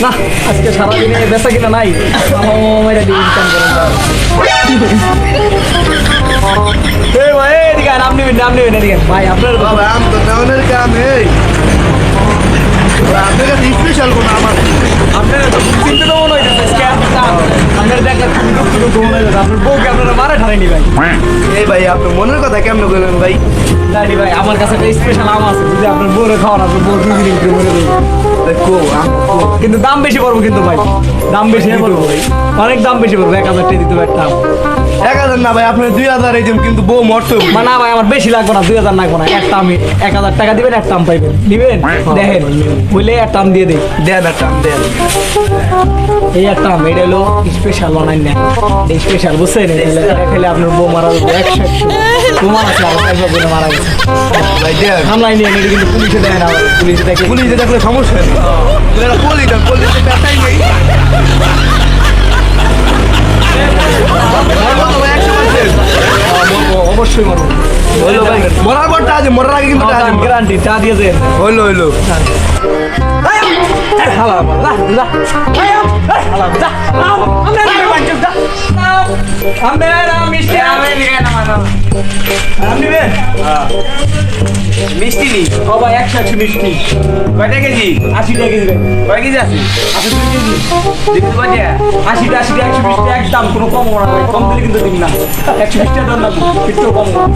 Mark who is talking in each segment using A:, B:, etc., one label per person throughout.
A: না আজকে সারাদিনে বেচা কিনা নাই নাম নেবেন এদিকে ভাই আপনার
B: আম তো নেওয়ার কাম এই আপনার কাছে স্পেশাল কোনো আমার
A: আপনার চিন্তা তো মনে হইতেছে আপনার দেখেন আপনার বউকে আপনারা মারা ঠারেনি ভাই
B: এই ভাই আপনি মনের কথা কেমন করলেন ভাই
A: জানি ভাই আমার কাছে একটা স্পেশাল আম আছে যদি আপনার বউরে খাওয়ান আপনার বউ দুই দিন করে মরে দেবে কিন্তু দাম বেশি পড়বো কিন্তু ভাই দাম বেশি পড়বো ভাই অনেক দাম বেশি পড়বো 1000 টাকা দিতে একটা আম
B: 1000 না ভাই আপনি 2000 এই দিন কিন্তু বউ মরতে হবে
A: না ভাই আমার বেশি লাগবে না 2000 লাগবে না একটা আমি 1000 টাকা দিবেন একটা আম পাইবেন দিবেন দেখেন বলে একটা আম দিয়ে দেই
B: দেন একটা আম দেন
A: এই একটা আম এটা হলো স্পেশাল বানাই না এই স্পেশাল বুঝছেন এটা খেলে আপনার বউ মারা যাবে 100 তোমার আছে আর কাজ বলে মারা গেছে
B: ভাই দেন
A: হামলাই নিয়ে এটা কিন্তু পুলিশে দেয় না পুলিশে দেখে
B: পুলিশে দেখলে সমস্যা নেই এটা পুলিশে ব্যথাই নেই
A: অবশ্যই মারবো
B: হইলো ভাই মরার পর টাকা মরার আগে কিন্তু টাকা
A: গ্যারান্টি চা দিয়েছেন
B: হইলো
C: মিষ্টি নি
A: ও ভাই 100 মিষ্টি
C: কয়টা কেজি
A: 80 টাকা কেজি
C: কয় কেজি আছে
A: আচ্ছা 2 কেজি
C: দিতে পারছি
A: 80 120 একদম কোনো কম হবে না ভাই কম দিলে কিন্তু দিন না 120 টাকা দাম লাগবে একটু কম হবে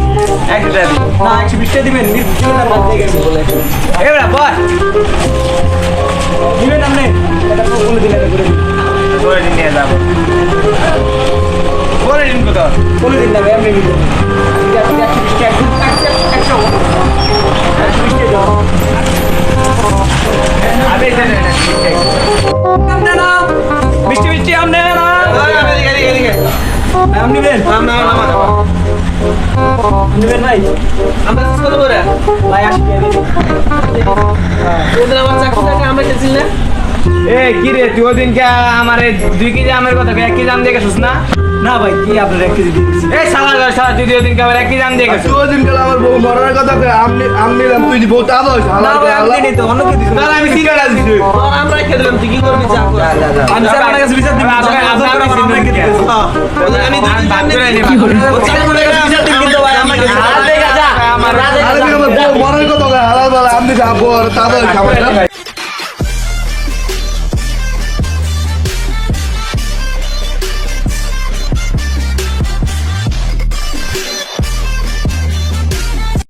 C: একটা দিন
A: না 120 টাকা দিবেন নির্দিষ্ট দাম দিয়ে গেছে বলে
C: এবারে বল
A: দিবেন আপনি এটা তো বলে দিলে করে
C: করে নিয়ে যাব করে দিন কত
A: বলে দিন না ভাই আপনি দিবেন আপনি 120 টাকা একদম 120 টাকা দাও
C: আমি
A: আমনে না মিষ্টি মিষ্টি আমনে না আপনি নেবেন নেবেন ভাই
C: আমরা কত করে
A: ভাই 80 টাকা দিন
C: আমার চাকরি থাকে আমরা খেয়েছিল না এ কি রে তুই ওদিন কে আমারে 2 কেজি আমের কথা 1 কেজি আম দিয়ে গেছিস না
A: না ভাই কি আপনার 1 কেজি দিয়েছি
C: এই সালা তুই ওদিন কে আমার 1 কেজি আম দিয়ে গেছিস
B: দুদিন গেল আমার বউ মরার কথা আমি নিলাম তুই বউ তা দাও
A: না ভাই আমি নেই তো অন্য কিছু
C: তাহলে আমি সিগারেট দিছি
A: আমরা খেয়ে দিলাম তুই কি করবি যা আমি স্যার আমার কাছে বিচার দিবি
C: আমি ভাগ করে নিব
A: কিন্তু ভাই আমাকে
B: আরে আমার বউ মরার কথা হালাল বলা আমি তা বড় তা দাও খাবার